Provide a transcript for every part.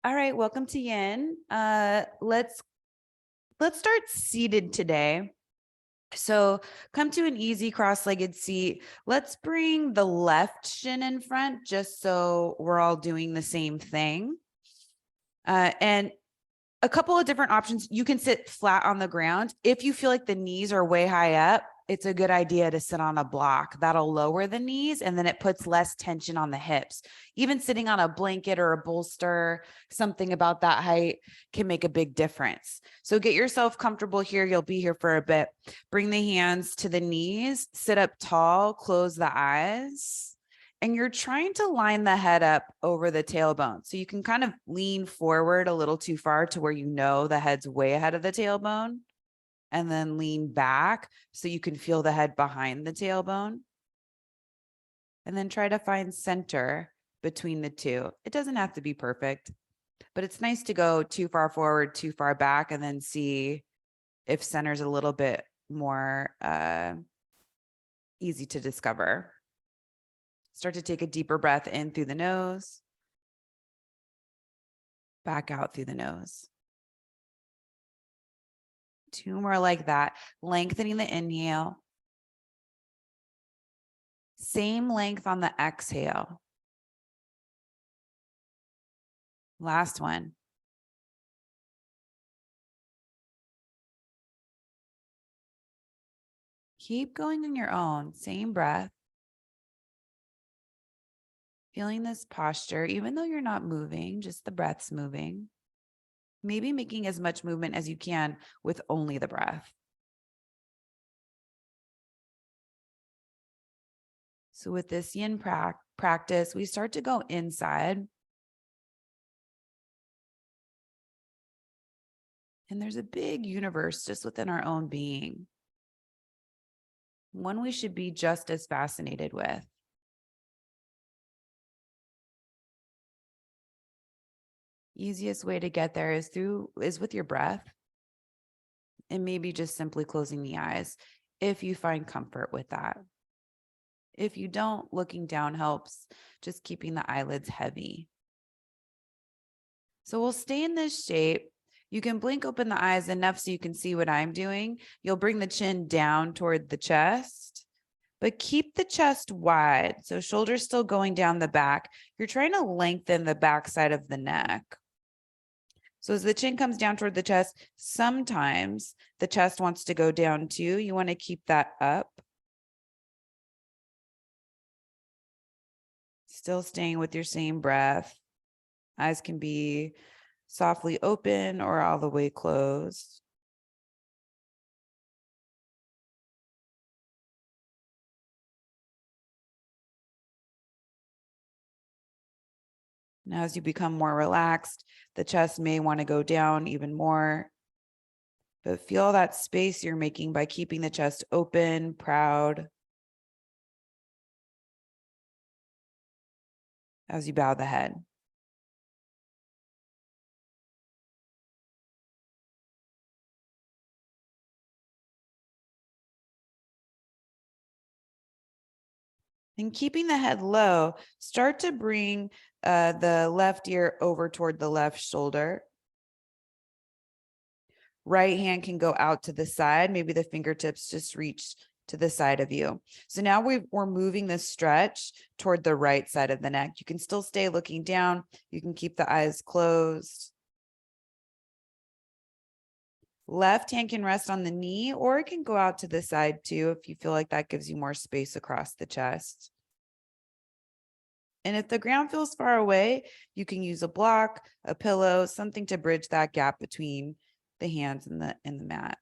All right, welcome to Yin. Let's start seated today. So come to an easy cross-legged seat. Let's bring the left shin in front just so we're all doing the same thing. And a couple of different options. You can sit flat on the ground. If you feel like the knees are way high up, it's a good idea to sit on a block. That'll lower the knees and then it puts less tension on the hips. Even sitting on a blanket or a bolster, something about that height can make a big difference. So get yourself comfortable here. You'll be here for a bit. Bring the hands to the knees, sit up tall, close the eyes. And you're trying to line the head up over the tailbone. So you can kind of lean forward a little too far to where you know the head's way ahead of the tailbone, and then lean back so you can feel the head behind the tailbone. And then try to find center between the two. It doesn't have to be perfect, but it's nice to go too far forward, too far back, and then see if center's a little bit more easy to discover. Start to take a deeper breath in through the nose, back out through the nose. 2 more like that, lengthening the inhale. Same length on the exhale. Last one. Keep going on your own, same breath. Feeling this posture, even though you're not moving, just the breath's moving. Maybe making as much movement as you can with only the breath. So with this yin practice, we start to go inside. And there's a big universe just within our own being. One we should be just as fascinated with. Easiest way to get there is with your breath, and maybe just simply closing the eyes if you find comfort with that. If you don't, looking down helps, just keeping the eyelids heavy. So we'll stay in this shape. You can blink open the eyes enough so you can see what I'm doing. You'll bring the chin down toward the chest, but keep the chest wide. So shoulders still going down the back. You're trying to lengthen the back side of the neck. So as the chin comes down toward the chest, sometimes the chest wants to go down too. You want to keep that up. Still staying with your same breath. Eyes can be softly open or all the way closed. Now, as you become more relaxed, the chest may want to go down even more. But feel that space you're making by keeping the chest open, proud, as you bow the head. And keeping the head low, start to bring the left ear over toward the left shoulder. Right hand can go out to the side. Maybe the fingertips just reach to the side of you. So now we're moving the stretch toward the right side of the neck. You can still stay looking down. You can keep the eyes closed. Left hand can rest on the knee, or it can go out to the side too if you feel like that gives you more space across the chest. And if the ground feels far away, you can use a block, a pillow, something to bridge that gap between the hands and the mat.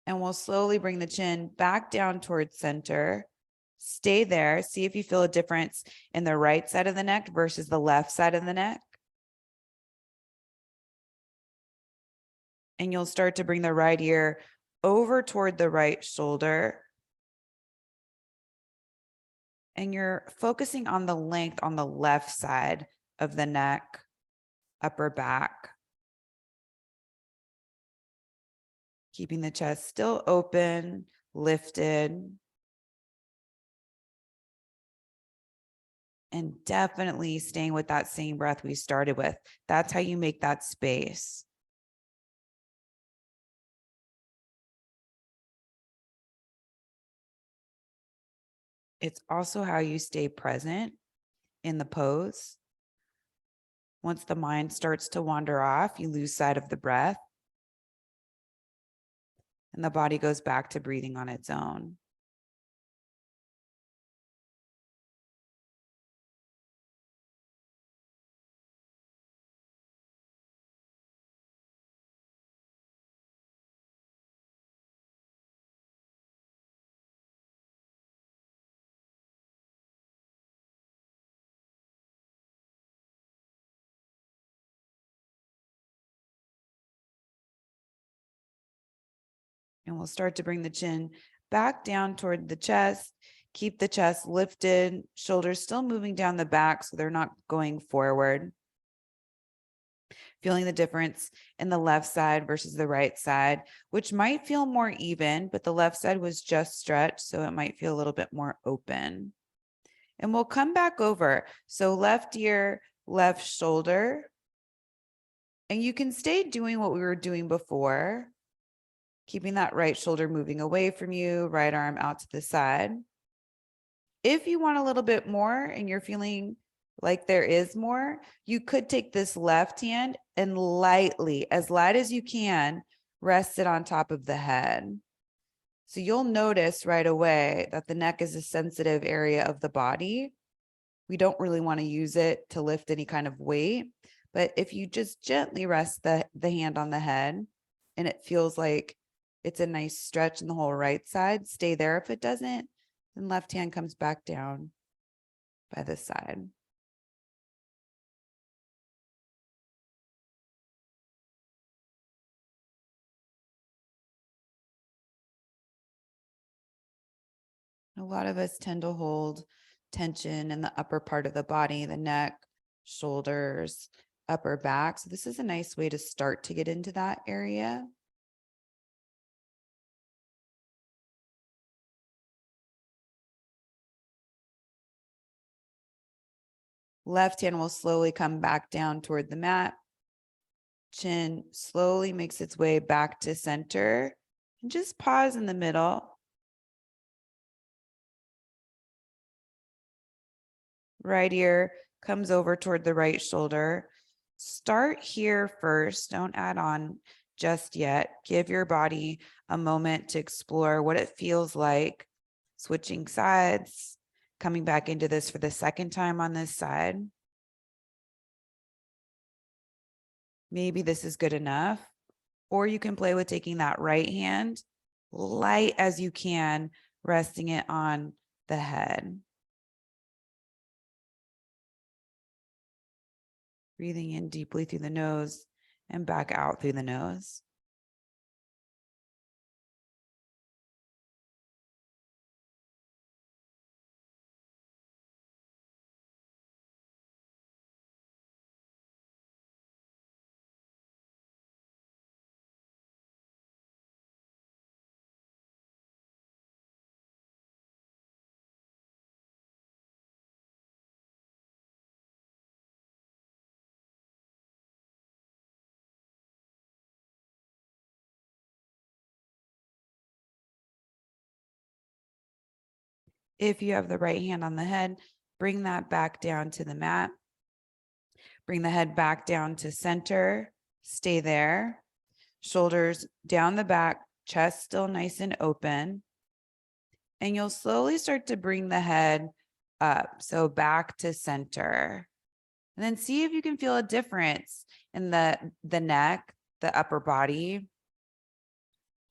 And we'll slowly bring the chin back down towards center. Stay there. See if you feel a difference in the right side of the neck versus the left side of the neck. And you'll start to bring the right ear over toward the right shoulder. And you're focusing on the length on the left side of the neck, upper back. Keeping the chest still open, lifted. And definitely staying with that same breath we started with. That's how you make that space. It's also how you stay present in the pose. Once the mind starts to wander off, you lose sight of the breath, and the body goes back to breathing on its own. And we'll start to bring the chin back down toward the chest. Keep the chest lifted, shoulders still moving down the back so they're not going forward. Feeling the difference in the left side versus the right side, which might feel more even, but the left side was just stretched, so it might feel a little bit more open. And we'll come back over. So left ear, left shoulder. And you can stay doing what we were doing before, keeping that right shoulder moving away from you, right arm out to the side. If you want a little bit more and you're feeling like there is more, you could take this left hand and lightly, as light as you can, rest it on top of the head. So you'll notice right away that the neck is a sensitive area of the body. We don't really want to use it to lift any kind of weight, but if you just gently rest the hand on the head and it feels like it's a nice stretch in the whole right side, stay there. If it doesn't, then left hand comes back down by this side. A lot of us tend to hold tension in the upper part of the body, the neck, shoulders, upper back. So this is a nice way to start to get into that area. Left hand will slowly come back down toward the mat. Chin slowly makes its way back to center. And just pause in the middle. Right ear comes over toward the right shoulder. Start here first. Don't add on just yet. Give your body a moment to explore what it feels like switching sides, coming back into this for the second time on this side. Maybe this is good enough. Or you can play with taking that right hand, light as you can, resting it on the head. Breathing in deeply through the nose and back out through the nose. If you have the right hand on the head, bring that back down to the mat. Bring the head back down to center. Stay there. Shoulders down the back, chest still nice and open. And you'll slowly start to bring the head up. So back to center. And then see if you can feel a difference in the neck, the upper body.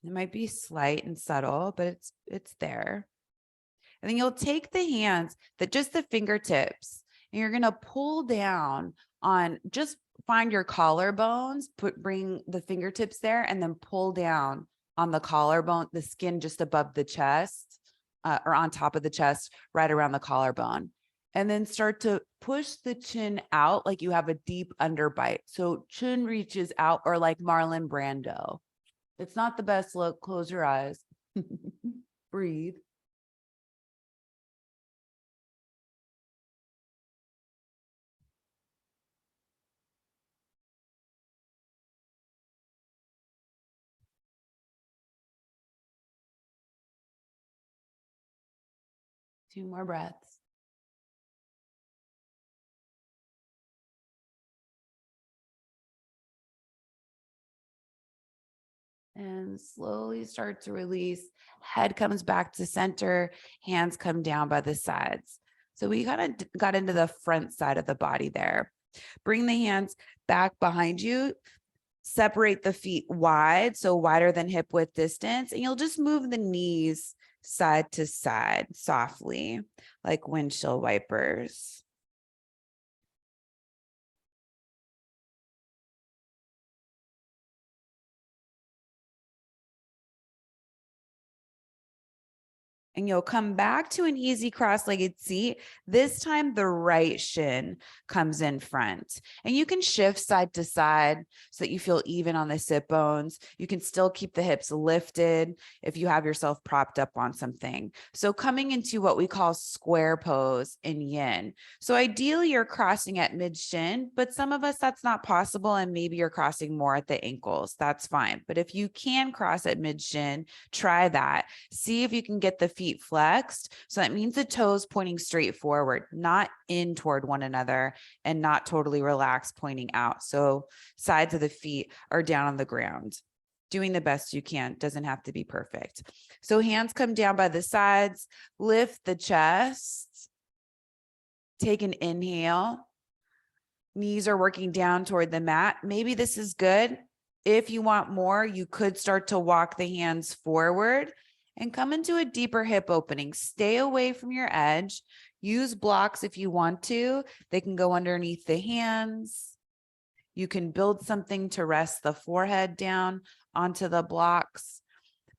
It might be slight and subtle, but it's there. And then you'll take the hands, just the fingertips, and you're going to pull down on, just find your collarbones, bring the fingertips there, and then pull down on the collarbone, the skin just above the chest, or on top of the chest, right around the collarbone. And then start to push the chin out like you have a deep underbite. So chin reaches out, or like Marlon Brando. It's not the best look. Close your eyes. Breathe. Two more breaths. And slowly start to release. Head comes back to center, hands come down by the sides. So we kind of got into the front side of the body there. Bring the hands back behind you. Separate the feet wide, so wider than hip width distance, and you'll just move the knees side to side softly, like windshield wipers. And you'll come back to an easy cross-legged seat. This time the right shin comes in front, and you can shift side to side so that you feel even on the sit bones. You can still keep the hips lifted if you have yourself propped up on something. So coming into what we call square pose in yin. So ideally you're crossing at mid shin, but some of us that's not possible, and maybe you're crossing more at the ankles. That's fine. But if you can cross at mid shin, try that. See if you can get the feet flexed. So that means the toes pointing straight forward, not in toward one another, and not totally relaxed, pointing out. So sides of the feet are down on the ground. Doing the best you can, doesn't have to be perfect. So hands come down by the sides, lift the chest, take an inhale. Knees are working down toward the mat. Maybe this is good. If you want more, you could start to walk the hands forward and come into a deeper hip opening. Stay away from your edge. Use blocks if you want to. They can go underneath the hands. You can build something to rest the forehead down onto the blocks.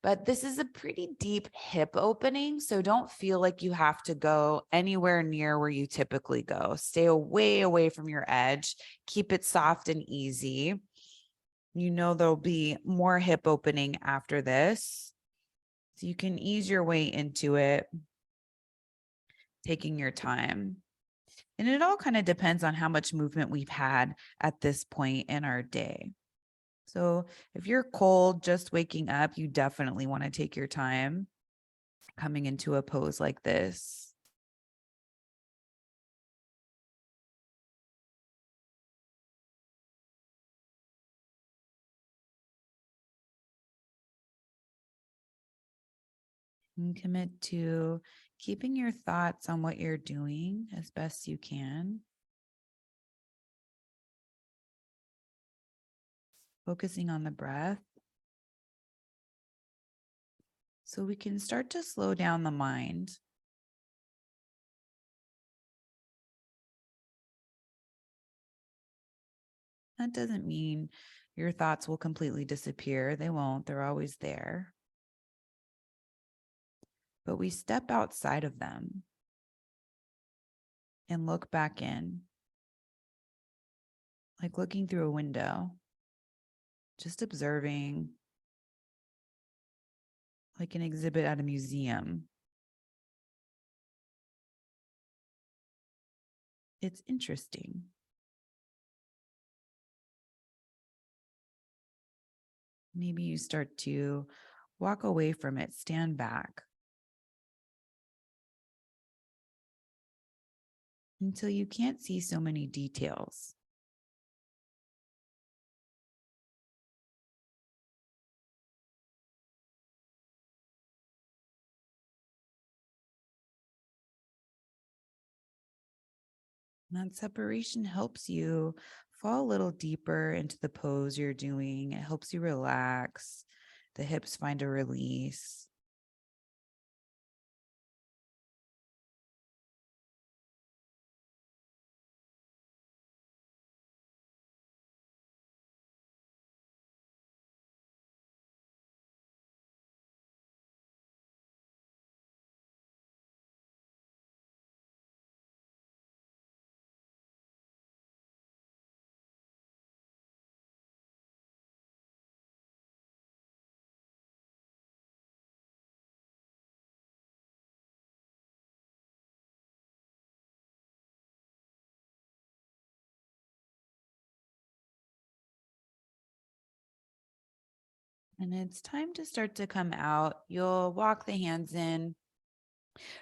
But this is a pretty deep hip opening, so don't feel like you have to go anywhere near where you typically go. Stay away from your edge. Keep it soft and easy. You know there'll be more hip opening after this. So you can ease your way into it, taking your time. And it all kind of depends on how much movement we've had at this point in our day. So if you're cold, just waking up, you definitely want to take your time coming into a pose like this. And commit to keeping your thoughts on what you're doing as best you can. Focusing on the breath. So we can start to slow down the mind. That doesn't mean your thoughts will completely disappear. They won't. They're always there. But we step outside of them and look back in, like looking through a window, just observing, like an exhibit at a museum. It's interesting. Maybe you start to walk away from it, stand back until you can't see so many details. And that separation helps you fall a little deeper into the pose you're doing. It helps you relax. The hips find a release. And it's time to start to come out. You'll walk the hands in,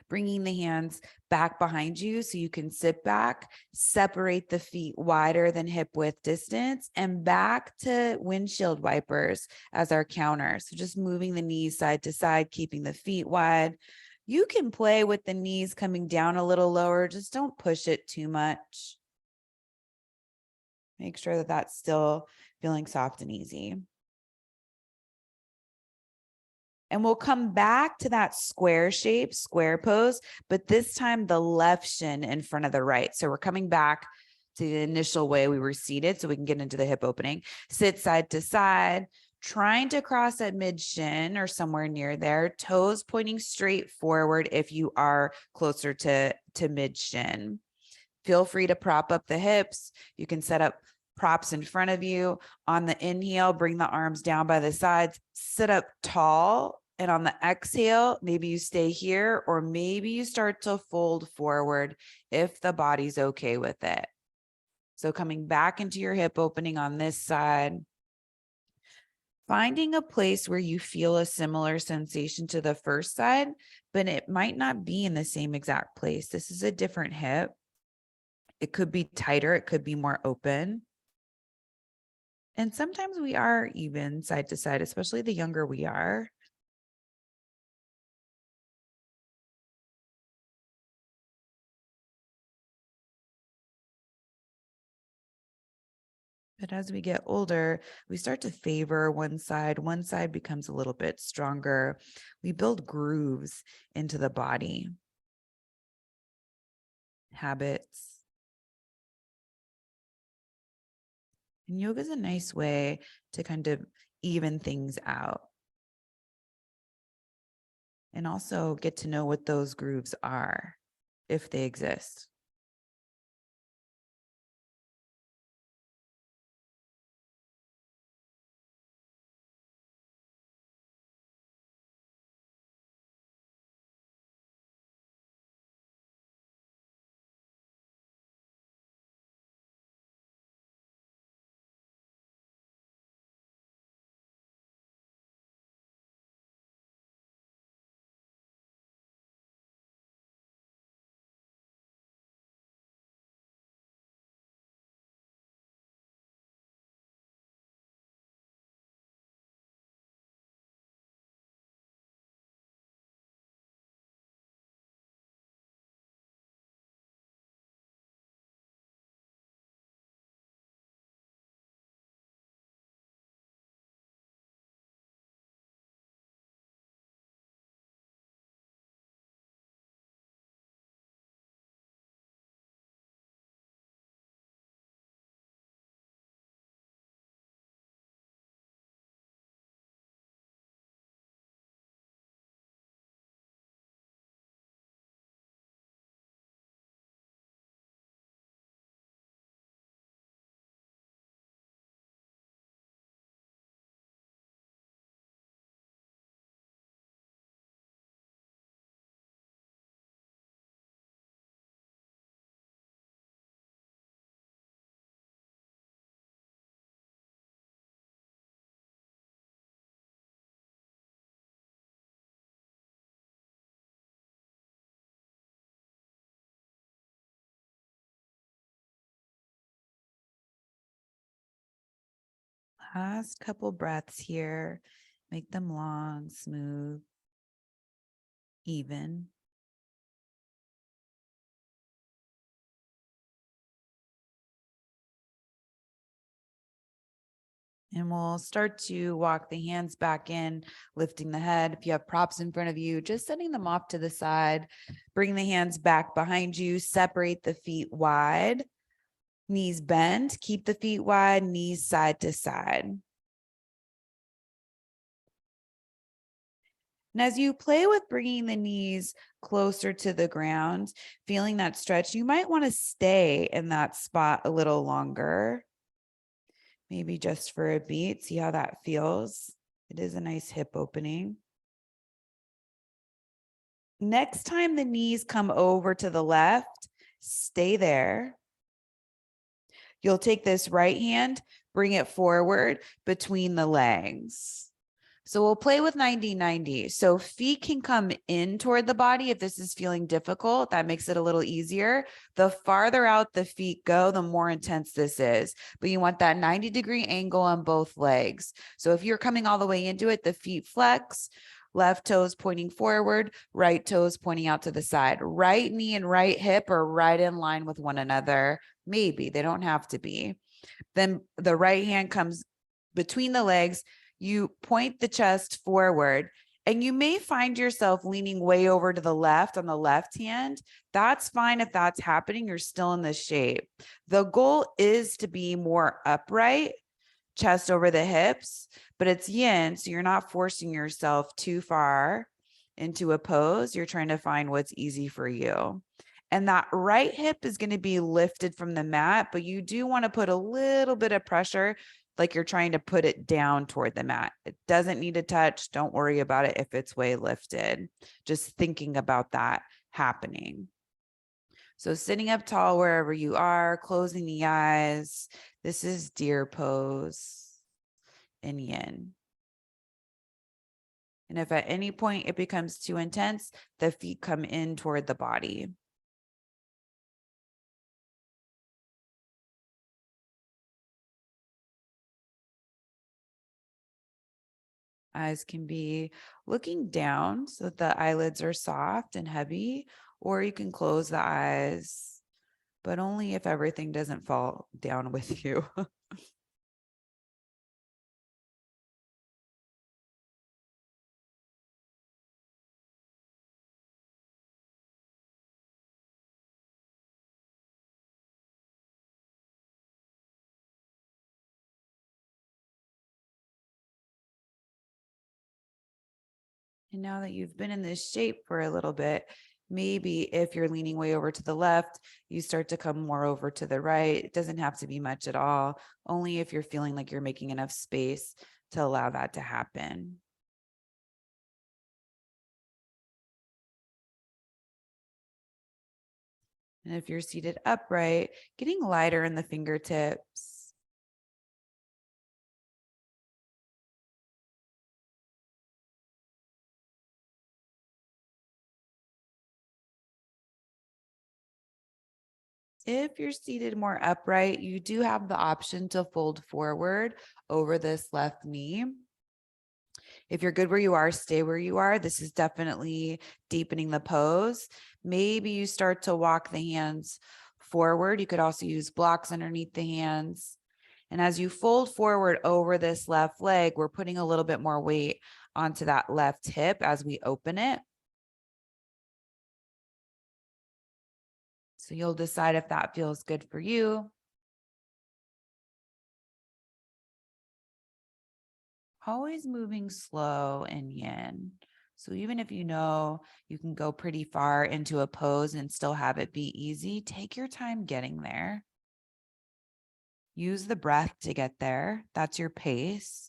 bringing the hands back behind you so you can sit back, separate the feet wider than hip width distance, and back to windshield wipers as our counter. So just moving the knees side to side, keeping the feet wide. You can play with the knees coming down a little lower, just don't push it too much. Make sure that that's still feeling soft and easy. And we'll come back to that square shape, square pose, but this time the left shin in front of the right. So we're coming back to the initial way we were seated so we can get into the hip opening. Sit side to side, trying to cross at mid shin or somewhere near there, toes pointing straight forward if you are closer to mid shin. Feel free to prop up the hips. You can set up props in front of you. On the inhale, bring the arms down by the sides, sit up tall. And on the exhale, maybe you stay here, or maybe you start to fold forward if the body's okay with it. So coming back into your hip opening on this side, finding a place where you feel a similar sensation to the first side, but it might not be in the same exact place. This is a different hip. It could be tighter. It could be more open. And sometimes we are even side to side, especially the younger we are. But as we get older, we start to favor one side becomes a little bit stronger. We build grooves into the body, habits. And yoga is a nice way to kind of even things out and also get to know what those grooves are, if they exist. Last couple breaths here. Make them long, smooth, even. And we'll start to walk the hands back in, lifting the head. If you have props in front of you, just setting them off to the side. Bring the hands back behind you. Separate the feet wide. Knees bend. Keep the feet wide. Knees side to side. And as you play with bringing the knees closer to the ground, feeling that stretch, you might want to stay in that spot a little longer. Maybe just for a beat, see how that feels. It is a nice hip opening. Next time the knees come over to the left, stay there. You'll take this right hand, bring it forward between the legs. So we'll play with 90-90. So feet can come in toward the body if this is feeling difficult. That makes it a little easier. The farther out the feet go, the more intense this is. But you want that 90-degree angle on both legs. So if you're coming all the way into it, the feet flex, left toes pointing forward, right toes pointing out to the side. Right knee and right hip are right in line with one another. Maybe, they don't have to be. Then the right hand comes between the legs. You point the chest forward, and you may find yourself leaning way over to the left on the left hand. That's fine if that's happening. You're still in this shape. The goal is to be more upright, chest over the hips, but it's yin, so you're not forcing yourself too far into a pose. You're trying to find what's easy for you. And that right hip is going to be lifted from the mat, but you do want to put a little bit of pressure, like you're trying to put it down toward the mat. It doesn't need to touch. Don't worry about it if it's way lifted. Just thinking about that happening. So sitting up tall wherever you are, closing the eyes. This is deer pose in yin. And if at any point it becomes too intense, the feet come in toward the body. Eyes can be looking down so that the eyelids are soft and heavy, or you can close the eyes, but only if everything doesn't fall down with you. And now that you've been in this shape for a little bit, maybe if you're leaning way over to the left, you start to come more over to the right. It doesn't have to be much at all, only if you're feeling like you're making enough space to allow that to happen. And if you're seated upright, getting lighter in the fingertips. If you're seated more upright, you do have the option to fold forward over this left knee. If you're good where you are, stay where you are. This is definitely deepening the pose. Maybe you start to walk the hands forward. You could also use blocks underneath the hands. And as you fold forward over this left leg, we're putting a little bit more weight onto that left hip as we open it. So you'll decide if that feels good for you. Always moving slow and yin. So even if you know you can go pretty far into a pose and still have it be easy, take your time getting there. Use the breath to get there. That's your pace.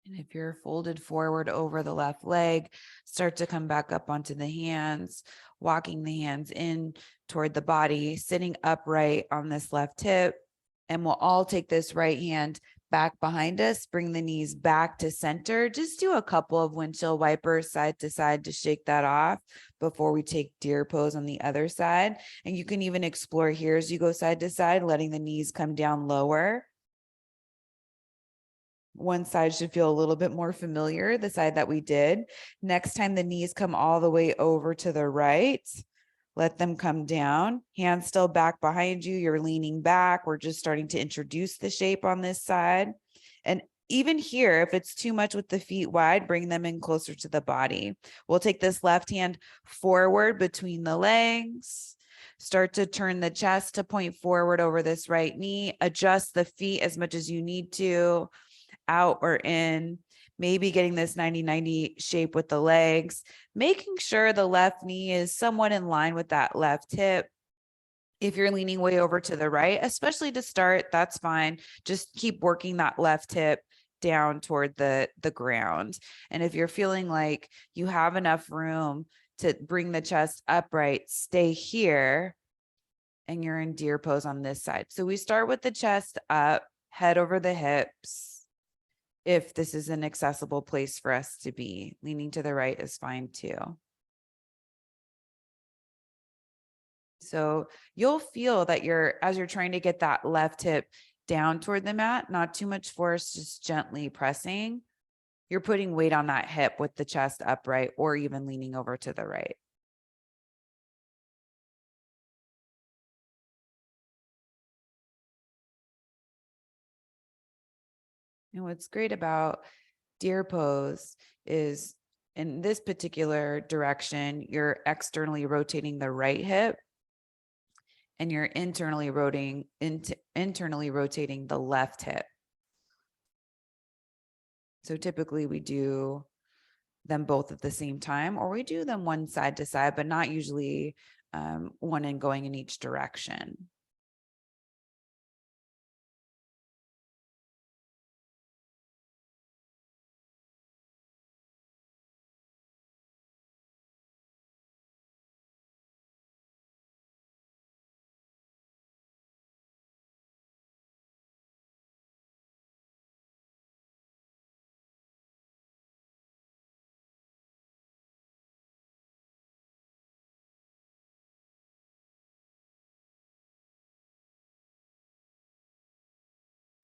And if you're folded forward over the left leg, start to come back up onto the hands, walking the hands in toward the body, sitting upright on this left hip. And we'll all take this right hand back behind us, bring the knees back to center. Just do a couple of windshield wipers side to side to shake that off before we take deer pose on the other side. And you can even explore here as you go side to side, letting the knees come down lower. One side should feel a little bit more familiar, the side that we did. Next time the knees come all the way over to the right, let them come down. Hands still back behind you. You're leaning back. We're just starting to introduce the shape on this side. And even here, if it's too much with the feet wide, bring them in closer to the body. We'll take this left hand forward between the legs. Start to turn the chest to point forward over this right knee. Adjust the feet as much as you need to, out or in. Maybe getting this 90-90 shape with the legs, making sure the left knee is somewhat in line with that left hip. If you're leaning way over to the right, especially to start, that's fine. Just keep working that left hip down toward the ground. And if you're feeling like you have enough room to bring the chest upright, stay here, and you're in deer pose on this side. So we start with the chest up, head over the hips. If this is an accessible place for us to be, leaning to the right is fine too. So you'll feel that as you're trying to get that left hip down toward the mat, not too much force, just gently pressing, you're putting weight on that hip with the chest upright or even leaning over to the right. And what's great about deer pose is in this particular direction, you're externally rotating the right hip and you're internally rotating the left hip. So typically we do them both at the same time, or we do them one side to side, but not usually one and going in each direction.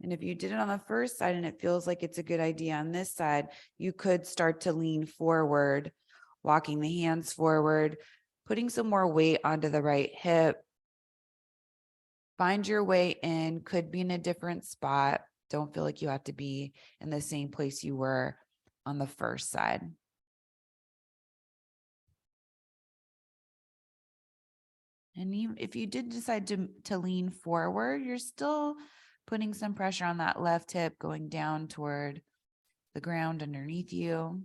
And if you did it on the first side and it feels like it's a good idea on this side, you could start to lean forward, walking the hands forward, putting some more weight onto the right hip. Find your way in, could be in a different spot. Don't feel like you have to be in the same place you were on the first side. And even if you did decide to lean forward, you're still putting some pressure on that left hip going down toward the ground underneath you.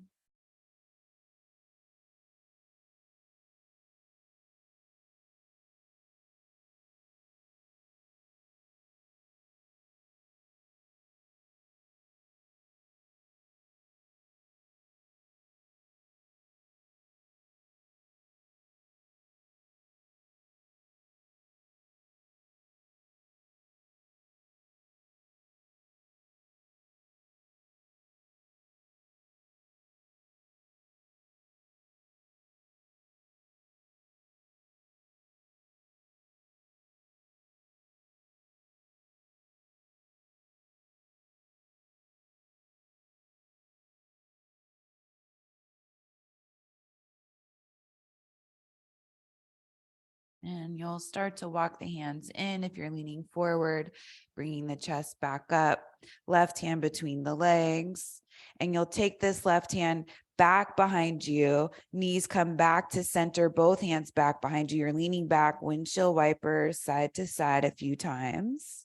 And you'll start to walk the hands in if you're leaning forward, bringing the chest back up, left hand between the legs. And you'll take this left hand back behind you, knees come back to center, both hands back behind you. You're leaning back, windshield wipers side to side a few times.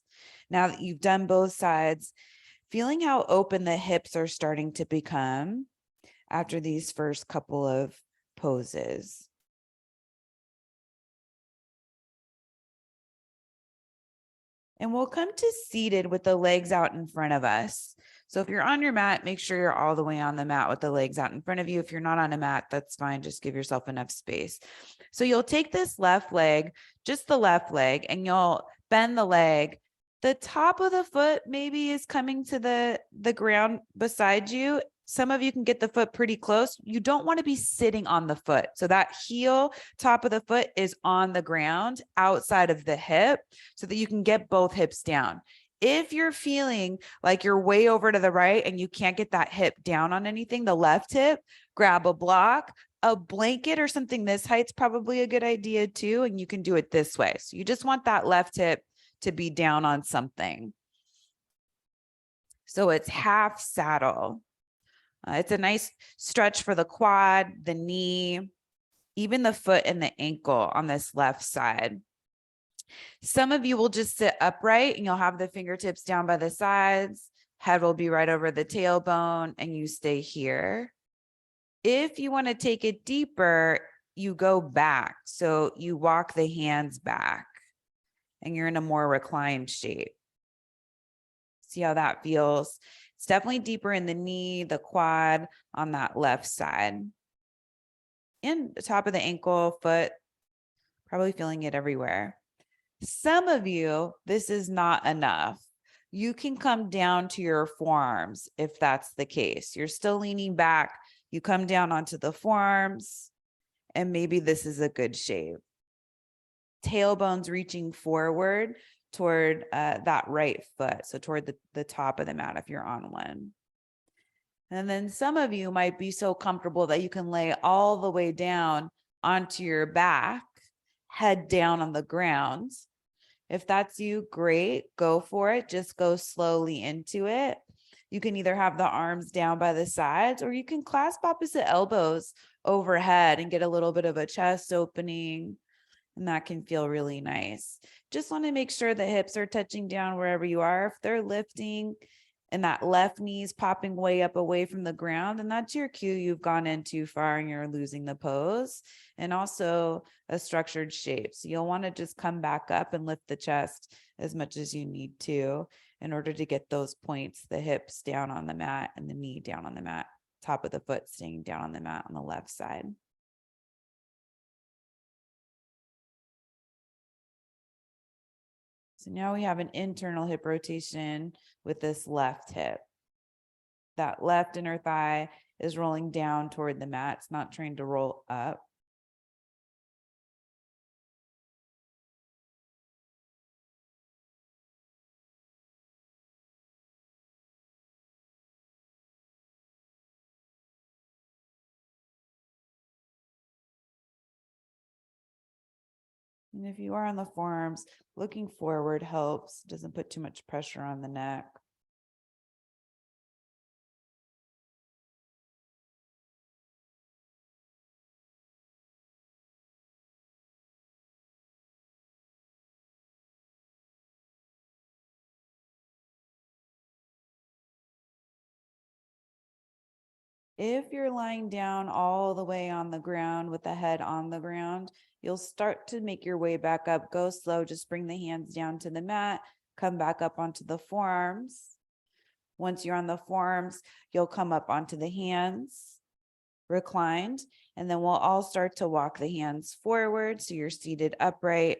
Now that you've done both sides, feeling how open the hips are starting to become after these first couple of poses. And we'll come to seated with the legs out in front of us. So if you're on your mat, make sure you're all the way on the mat with the legs out in front of you. If you're not on a mat, that's fine. Just give yourself enough space. So you'll take this left leg, just the left leg, and you'll bend the leg. The top of the foot maybe is coming to the ground beside you. Some of you can get the foot pretty close. You don't want to be sitting on the foot. So that heel, top of the foot is on the ground outside of the hip so that you can get both hips down. If you're feeling like you're way over to the right and you can't get that hip down on anything, the left hip, grab a block, a blanket or something this height's probably a good idea too. And you can do it this way. So you just want that left hip to be down on something. So it's half saddle. It's a nice stretch for the quad, the knee, even the foot and the ankle on this left side. Some of you will just sit upright and you'll have the fingertips down by the sides. Head will be right over the tailbone and you stay here. If you want to take it deeper, you go back. So you walk the hands back and you're in a more reclined shape. See how that feels? It's definitely deeper in the knee, the quad on that left side. And the top of the ankle, foot, probably feeling it everywhere. Some of you, this is not enough. You can come down to your forearms if that's the case. You're still leaning back. You come down onto the forearms, and maybe this is a good shape. Tailbones reaching forward toward that right foot. So toward the top of the mat if you're on one. And then some of you might be so comfortable that you can lay all the way down onto your back, head down on the ground. If that's you, great, go for it. Just go slowly into it. You can either have the arms down by the sides or you can clasp opposite elbows overhead and get a little bit of a chest opening. And that can feel really nice. Just want to make sure the hips are touching down wherever you are. If they're lifting and that left knee is popping way up away from the ground, and that's your cue you've gone in too far and you're losing the pose and also a structured shape. So you'll want to just come back up and lift the chest as much as you need to in order to get those points, the hips down on the mat and the knee down on the mat, top of the foot staying down on the mat on the left side. So now we have an internal hip rotation with this left hip. That left inner thigh is rolling down toward the mat. It's not trying to roll up. And if you are on the forearms, looking forward helps, doesn't put too much pressure on the neck. If you're lying down all the way on the ground with the head on the ground, you'll start to make your way back up. Go slow, just bring the hands down to the mat, come back up onto the forearms. Once you're on the forearms, you'll come up onto the hands, reclined, and then we'll all start to walk the hands forward. So you're seated upright.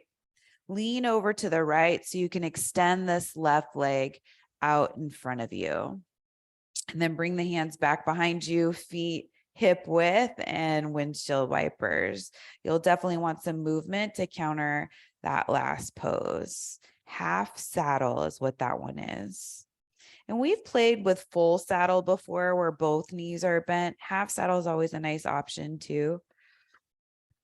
Lean over to the right so you can extend this left leg out in front of you. And then bring the hands back behind you, feet hip width and windshield wipers. You'll definitely want some movement to counter that last pose. Half saddle is what that one is. And we've played with full saddle before where both knees are bent. Half saddle is always a nice option too.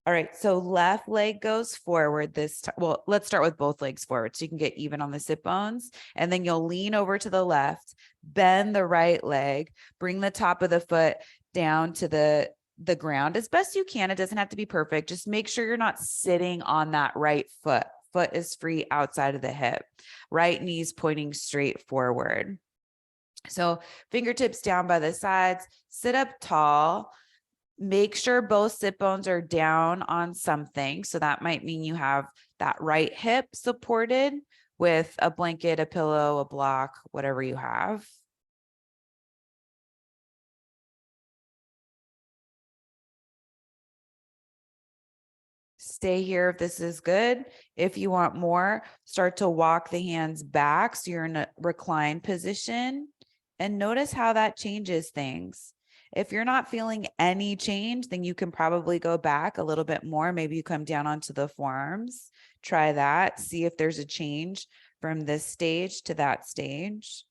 All right, so left leg goes forward this time. Well, let's start with both legs forward so you can get even on the sit bones. And then you'll lean over to the left, bend the right leg, bring the top of the foot down to the ground as best you can. It doesn't have to be perfect. Just make sure you're not sitting on that right foot. Foot is free outside of the hip. Right knee's pointing straight forward. So fingertips down by the sides, sit up tall. Make sure both sit bones are down on something. So that might mean you have that right hip supported with a blanket, a pillow, a block, whatever you have. Stay here if this is good. If you want more, start to walk the hands back so you're in a reclined position and notice how that changes things. If you're not feeling any change, then you can probably go back a little bit more. Maybe you come down onto the forearms. Try that. See if there's a change from this stage to that stage.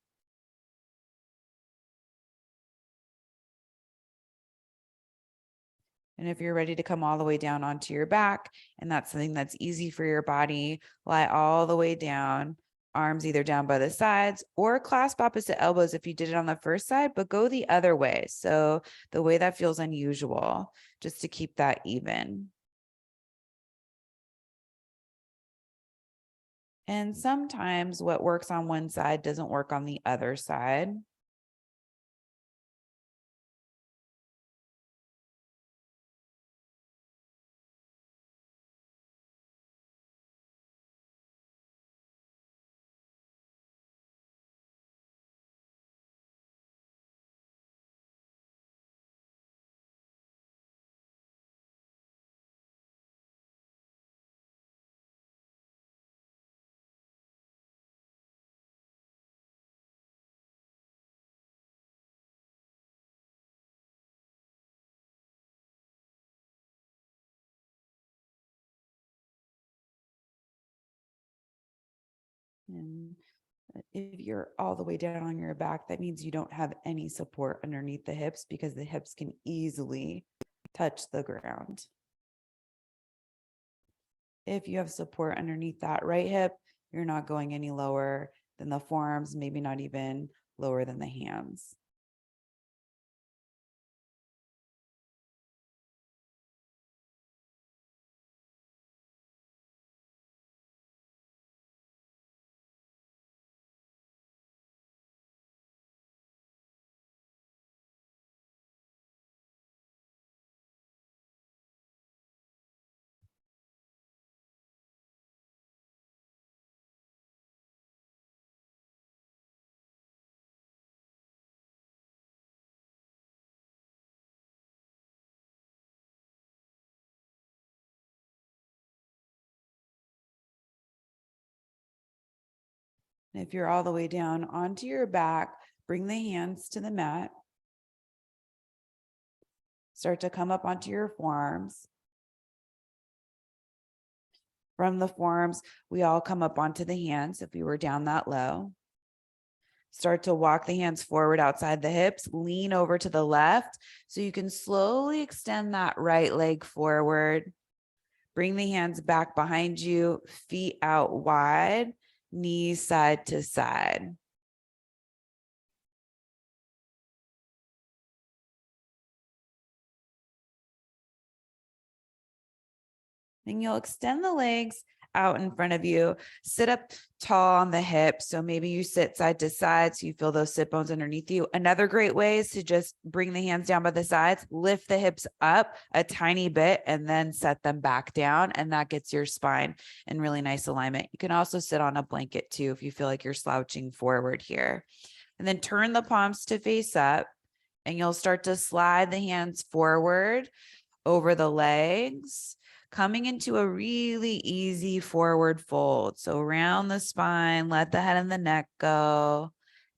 And if you're ready to come all the way down onto your back, and that's something that's easy for your body, lie all the way down, Arms either down by the sides or clasp opposite elbows if you did it on the first side, but go the other way. So the way that feels unusual, just to keep that even. And sometimes what works on one side doesn't work on the other side. And if you're all the way down on your back, that means you don't have any support underneath the hips because the hips can easily touch the ground. If you have support underneath that right hip, you're not going any lower than the forearms, maybe not even lower than the hands. And if you're all the way down onto your back, bring the hands to the mat. Start to come up onto your forearms. From the forearms, we all come up onto the hands if we were down that low. Start to walk the hands forward outside the hips, lean over to the left so you can slowly extend that right leg forward. Bring the hands back behind you, feet out wide, knees side to side. Then you'll extend the legs out in front of you, sit up tall on the hips. So maybe you sit side to side so you feel those sit bones underneath you. Another great way is to just bring the hands down by the sides, lift the hips up a tiny bit, and then set them back down. And that gets your spine in really nice alignment. You can also sit on a blanket too if you feel like you're slouching forward here. And then turn the palms to face up, and you'll start to slide the hands forward over the legs, coming into a really easy forward fold. So around the spine, let the head and the neck go.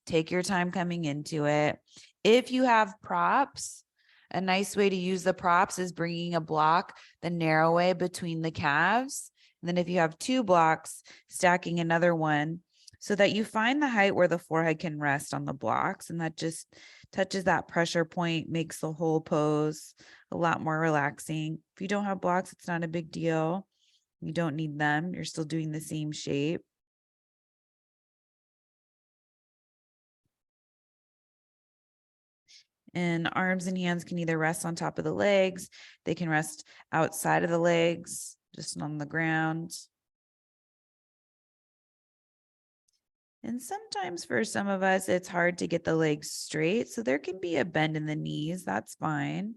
Take your time coming into it. If you have props, a nice way to use the props is bringing a block the narrow way between the calves. And then if you have two blocks, stacking another one so that you find the height where the forehead can rest on the blocks. And that just touches that pressure point, makes the whole pose a lot more relaxing. If you don't have blocks, it's not a big deal. You don't need them. You're still doing the same shape. And arms and hands can either rest on top of the legs, they can rest outside of the legs, just on the ground. And sometimes for some of us, it's hard to get the legs straight. So there can be a bend in the knees. That's fine.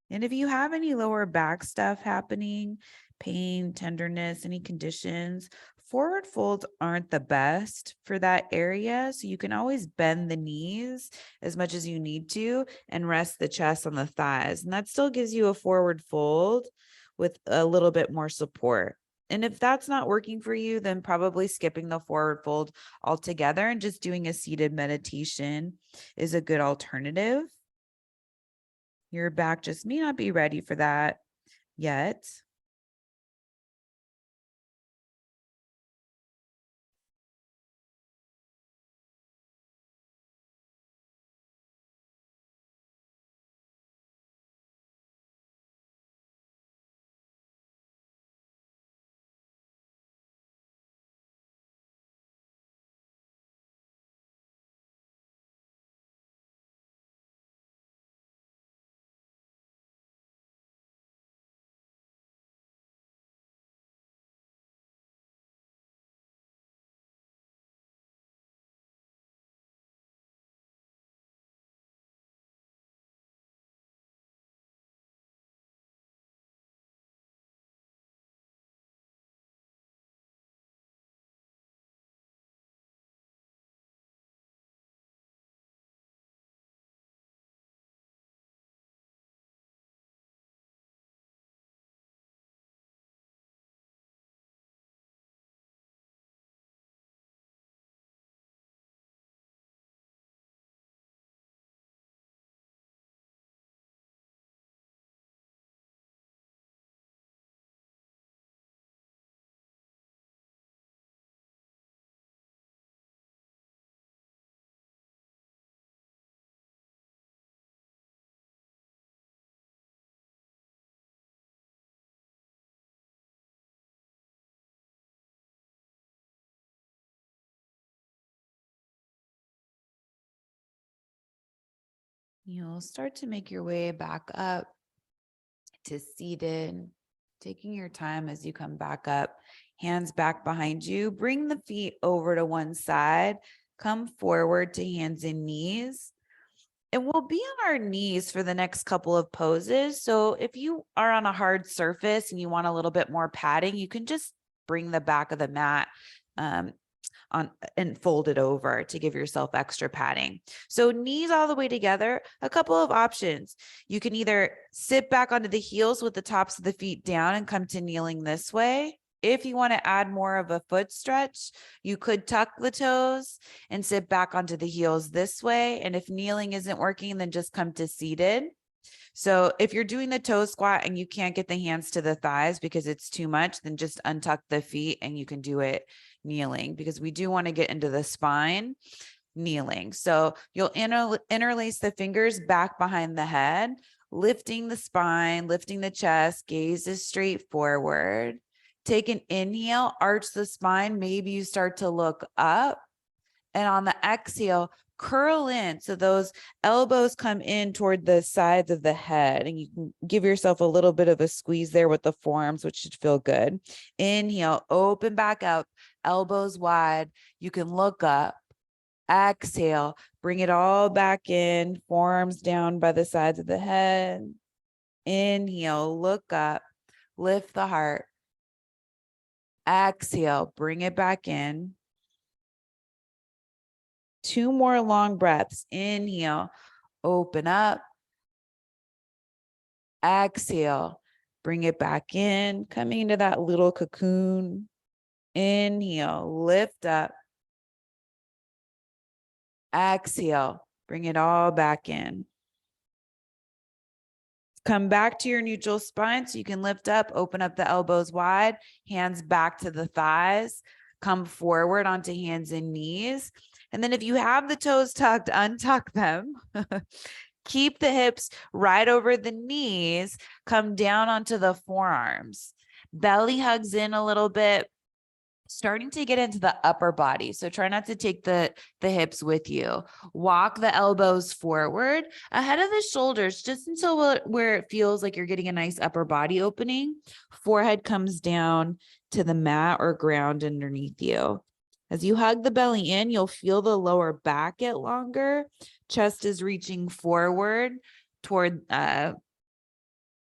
And if you have any lower back stuff happening, pain, tenderness, any conditions, forward folds aren't the best for that area. So you can always bend the knees as much as you need to and rest the chest on the thighs. And that still gives you a forward fold with a little bit more support. And if that's not working for you, then probably skipping the forward fold altogether and just doing a seated meditation is a good alternative. Your back just may not be ready for that yet. You'll start to make your way back up to seated, taking your time as you come back up, hands back behind you. Bring the feet over to one side, come forward to hands and knees. And we'll be on our knees for the next couple of poses. So if you are on a hard surface and you want a little bit more padding, you can just bring the back of the mat um, on and fold it over to give yourself extra padding. So knees all the way together, a couple of options. You can either sit back onto the heels with the tops of the feet down and come to kneeling this way. If you want to add more of a foot stretch, you could tuck the toes and sit back onto the heels this way. And if kneeling isn't working, then just come to seated. So if you're doing the toe squat and you can't get the hands to the thighs because it's too much, then just untuck the feet and you can do it kneeling, because we do want to get into the spine kneeling. So you'll interlace the fingers back behind the head, lifting the spine, lifting the chest, gaze is straight forward. Take an inhale, arch the spine. Maybe you start to look up. And on the exhale, curl in. So those elbows come in toward the sides of the head, and you can give yourself a little bit of a squeeze there with the forearms, which should feel good. Inhale, open back up, elbows wide. You can look up. Exhale, bring it all back in, forearms down by the sides of the head. Inhale, look up, lift the heart. Exhale, bring it back in. 2 more long breaths. Inhale, open up. Exhale, bring it back in, coming into that little cocoon. Inhale, lift up. Exhale, bring it all back in. Come back to your neutral spine so you can lift up, open up the elbows wide, hands back to the thighs, come forward onto hands and knees. And then if you have the toes tucked, untuck them. Keep the hips right over the knees, come down onto the forearms. Belly hugs in a little bit, starting to get into the upper body. So try not to take the hips with you. Walk the elbows forward ahead of the shoulders, just until where it feels like you're getting a nice upper body opening. Forehead comes down to the mat or ground underneath you. As you hug the belly in, you'll feel the lower back get longer. Chest is reaching forward toward,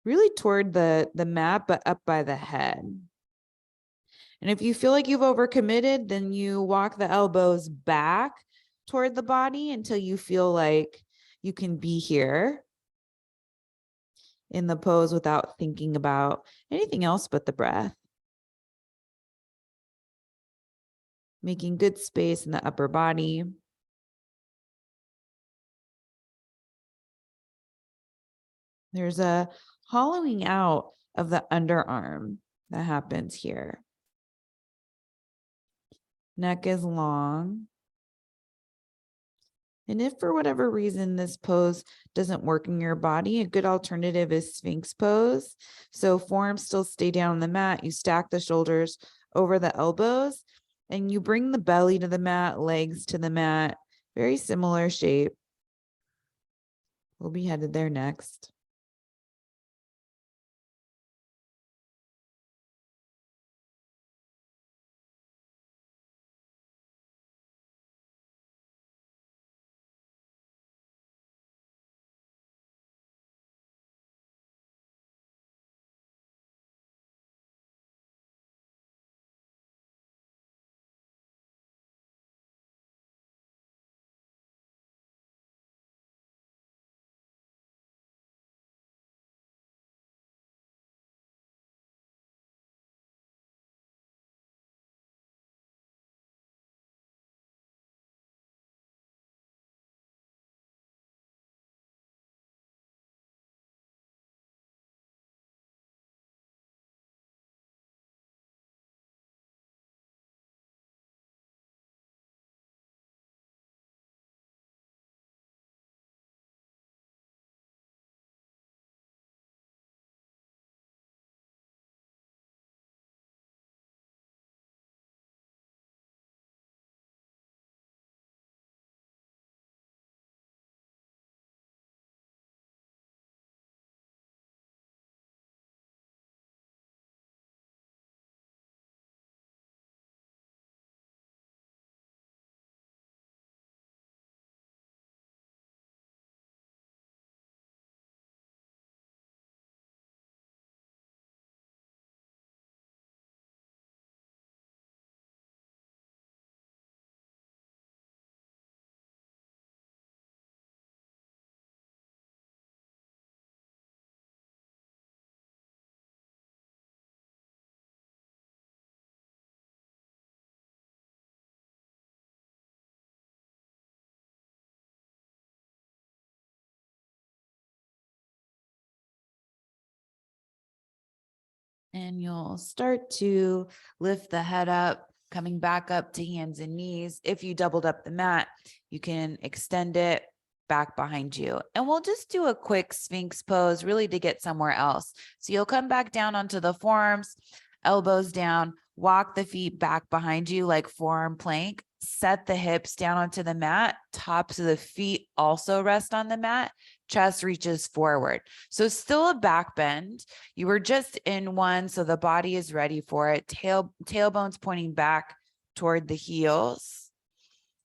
really toward the mat, but up by the head. And if you feel like you've overcommitted, then you walk the elbows back toward the body until you feel like you can be here in the pose without thinking about anything else but the breath. Making good space in the upper body. There's a hollowing out of the underarm that happens here. Neck is long. And if for whatever reason this pose doesn't work in your body, a good alternative is Sphinx pose. So forearms still stay down on the mat. You stack the shoulders over the elbows and you bring the belly to the mat, legs to the mat. Very similar shape. We'll be headed there next. And you'll start to lift the head up, coming back up to hands and knees. If you doubled up the mat, you can extend it back behind you. And we'll just do a quick Sphinx pose, really to get somewhere else. So you'll come back down onto the forearms, elbows down, walk the feet back behind you like forearm plank, set the hips down onto the mat, tops of the feet also rest on the mat, chest reaches forward. So still a back bend. You were just in one, so the body is ready for it. Tailbones pointing back toward the heels.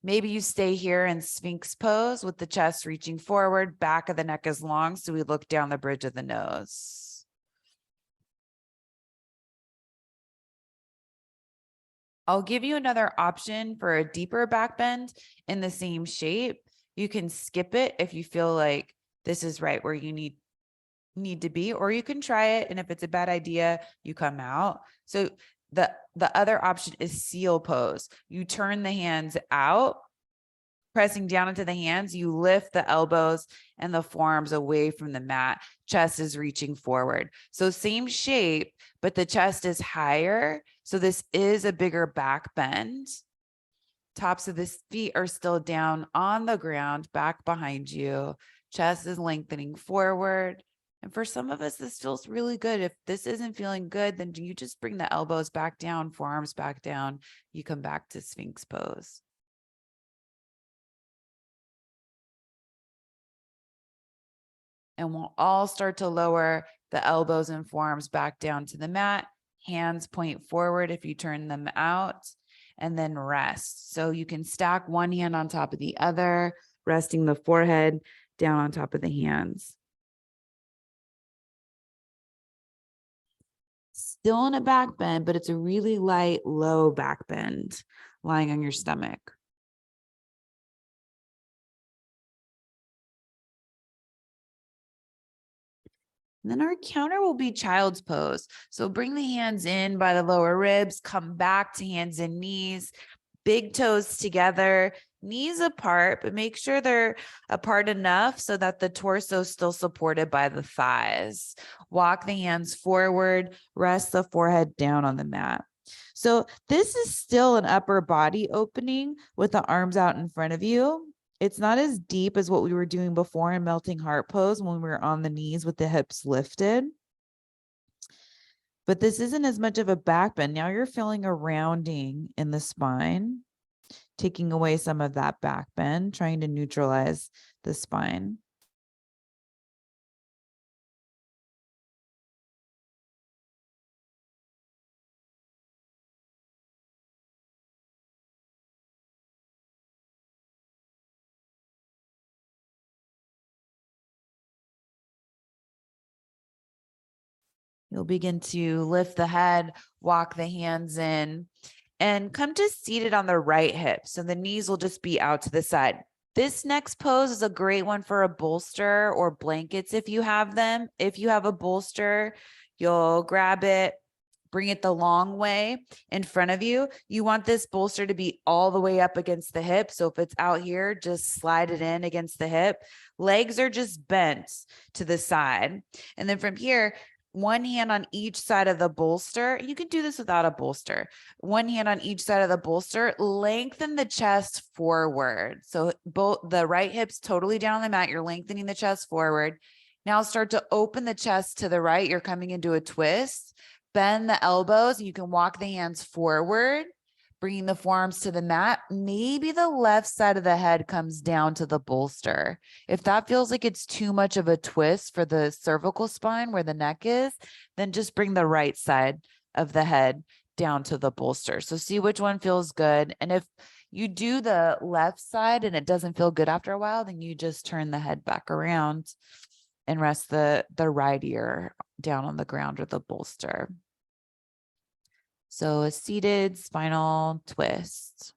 Maybe you stay here in Sphinx pose with the chest reaching forward, back of the neck is long, so we look down the bridge of the nose. I'll give you another option for a deeper back bend in the same shape. You can skip it if you feel like this is right where you need to be, or you can try it. And if it's a bad idea, you come out. So the other option is seal pose. You turn the hands out, pressing down into the hands, you lift the elbows and the forearms away from the mat. Chest is reaching forward. So same shape, but the chest is higher. So this is a bigger back bend. Tops of the feet are still down on the ground, back behind you. Chest is lengthening forward. And for some of us, this feels really good. If this isn't feeling good, then you just bring the elbows back down, forearms back down. You come back to Sphinx pose. And we'll all start to lower the elbows and forearms back down to the mat. Hands point forward if you turn them out, and then rest. So you can stack one hand on top of the other, resting the forehead down on top of the hands. Still in a back bend, but it's a really light, low back bend, lying on your stomach. And then our counter will be child's pose. So bring the hands in by the lower ribs, come back to hands and knees, big toes together, knees apart, but make sure they're apart enough so that the torso is still supported by the thighs. Walk the hands forward, rest the forehead down on the mat. So this is still an upper body opening with the arms out in front of you. It's not as deep as what we were doing before in melting heart pose when we were on the knees with the hips lifted. But this isn't as much of a back bend. Now you're feeling a rounding in the spine, taking away some of that back bend, trying to neutralize the spine. You'll begin to lift the head, walk the hands in, and come to seated on the right hip. So the knees will just be out to the side. This next pose is a great one for a bolster or blankets if you have them. If you have a bolster, you'll grab it, bring it the long way in front of you. You want this bolster to be all the way up against the hip. So if it's out here, just slide it in against the hip. Legs are just bent to the side. And then from here, one hand on each side of the bolster. You can do this without a bolster. One hand on each side of the bolster, lengthen the chest forward. So both the right hip's totally down on the mat. You're lengthening the chest forward. Now start to open the chest to the right. You're coming into a twist. Bend the elbows. You can walk the hands forward, bringing the forearms to the mat. Maybe the left side of the head comes down to the bolster. If that feels like it's too much of a twist for the cervical spine where the neck is, then just bring the right side of the head down to the bolster. So see which one feels good. And if you do the left side and it doesn't feel good after a while, then you just turn the head back around and rest the right ear down on the ground or the bolster. So a seated spinal twist.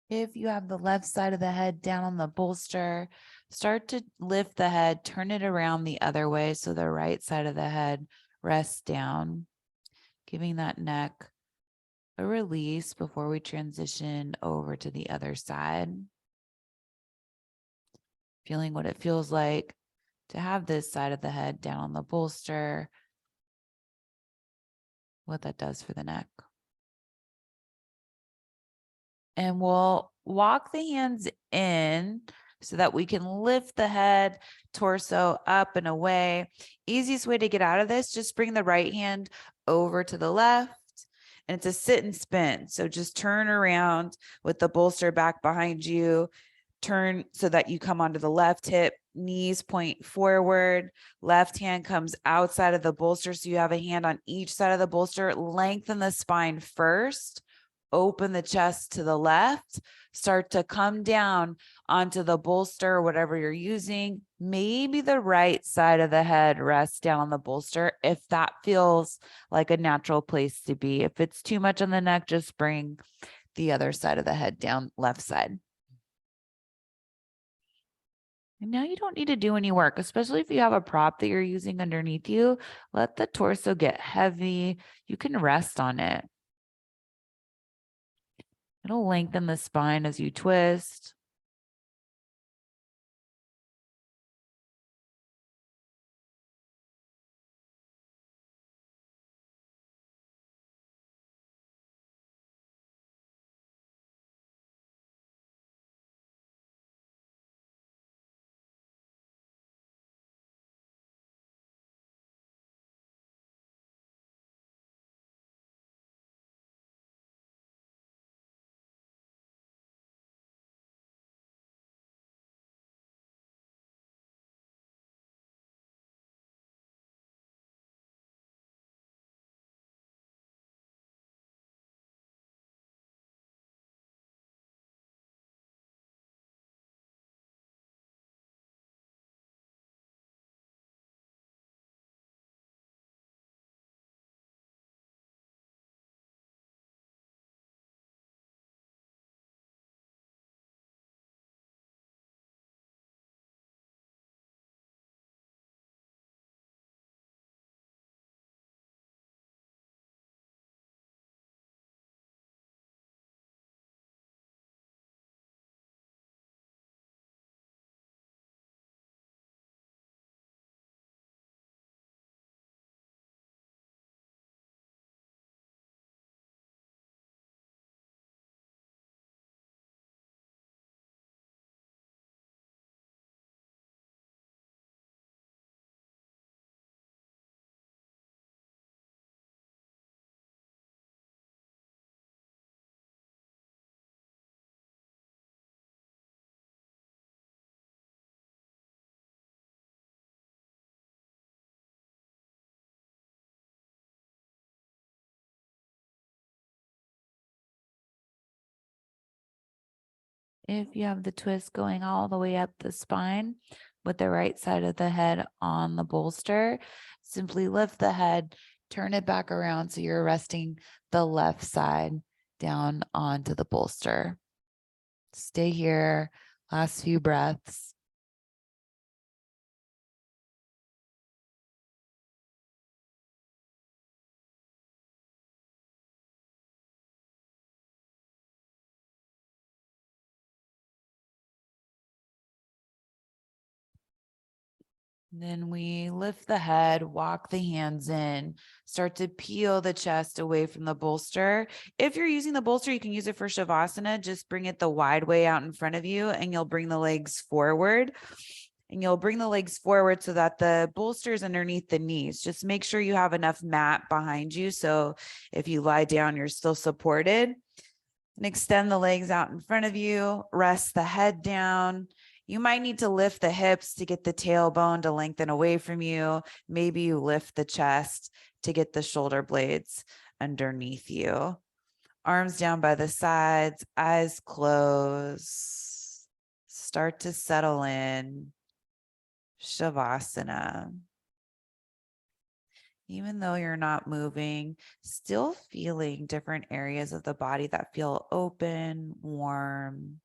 If you have the left side of the head down on the bolster, start to lift the head, turn it around the other way so the right side of the head rests down, giving that neck a release before we transition over to the other side. Feeling what it feels like to have this side of the head down on the bolster, what that does for the neck. And we'll walk the hands in so that we can lift the head, torso up and away. Easiest way to get out of this, just bring the right hand over to the left. And it's a sit and spin. So just turn around with the bolster back behind you. Turn so that you come onto the left hip, knees point forward, left hand comes outside of the bolster. So you have a hand on each side of the bolster. Lengthen the spine first. Open the chest to the left, start to come down onto the bolster, whatever you're using. Maybe the right side of the head rests down on the bolster if that feels like a natural place to be. If it's too much on the neck, just bring the other side of the head down, left side. And now you don't need to do any work, especially if you have a prop that you're using underneath you. Let the torso get heavy. You can rest on it. It'll lengthen the spine as you twist. If you have the twist going all the way up the spine with the right side of the head on the bolster, simply lift the head, turn it back around so you're resting the left side down onto the bolster. Stay here, last few breaths. Then we lift the head, walk the hands in, start to peel the chest away from the bolster. If you're using the bolster, you can use it for Shavasana. Just bring it the wide way out in front of you and you'll bring the legs forward. And you'll bring the legs forward so that the bolster is underneath the knees. Just make sure you have enough mat behind you. So if you lie down, you're still supported. And extend the legs out in front of you. Rest the head down. You might need to lift the hips to get the tailbone to lengthen away from you. Maybe you lift the chest to get the shoulder blades underneath you. Arms down by the sides, eyes closed. Start to settle in. Shavasana. Even though you're not moving, still feeling different areas of the body that feel open, warm.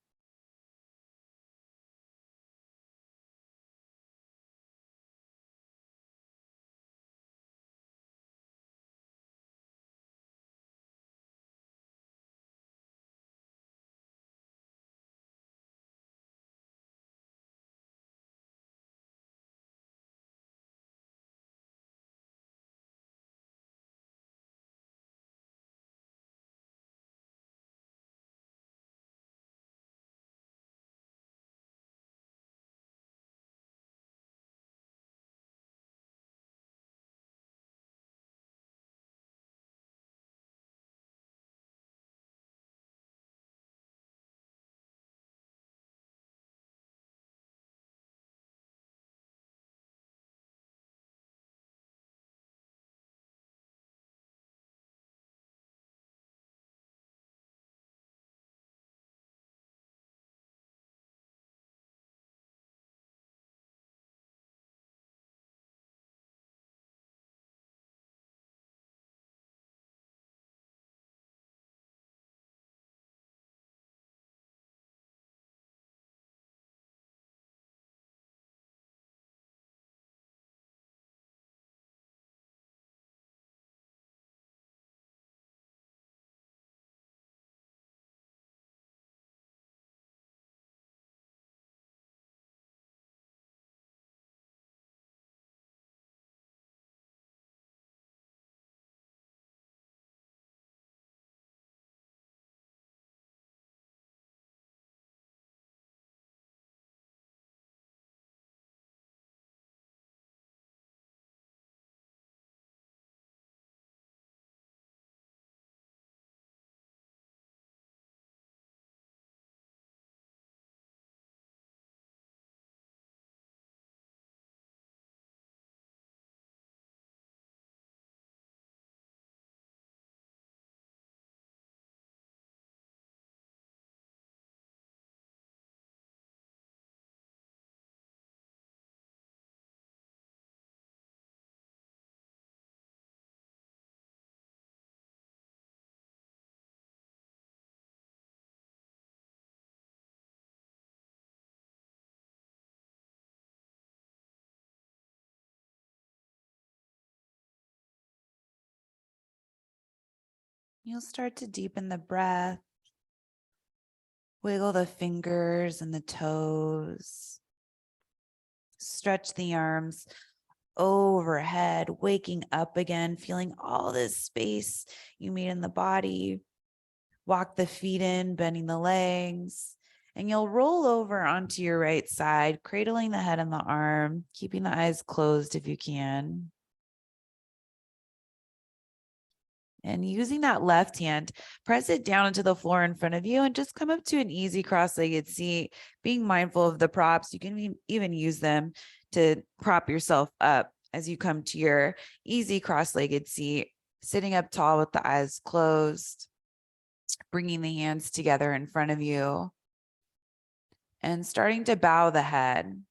You'll start to deepen the breath, wiggle the fingers and the toes, stretch the arms overhead, waking up again, feeling all this space you made in the body. Walk the feet in, bending the legs, and you'll roll over onto your right side, cradling the head and the arm, keeping the eyes closed if you can. And using that left hand, press it down into the floor in front of you and just come up to an easy cross-legged seat, being mindful of the props. You can even use them to prop yourself up as you come to your easy cross-legged seat, sitting up tall with the eyes closed, bringing the hands together in front of you and starting to bow the head.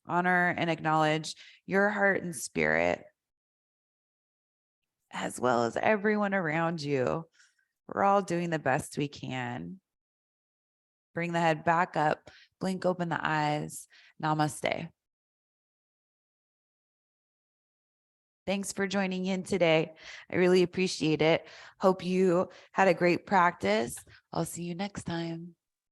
Honor and acknowledge your heart and spirit, as well as everyone around you. We're all doing the best we can. Bring the head back up, blink open the eyes. Namaste. Thanks for joining in today. I really appreciate it. Hope you had a great practice. I'll see you next time.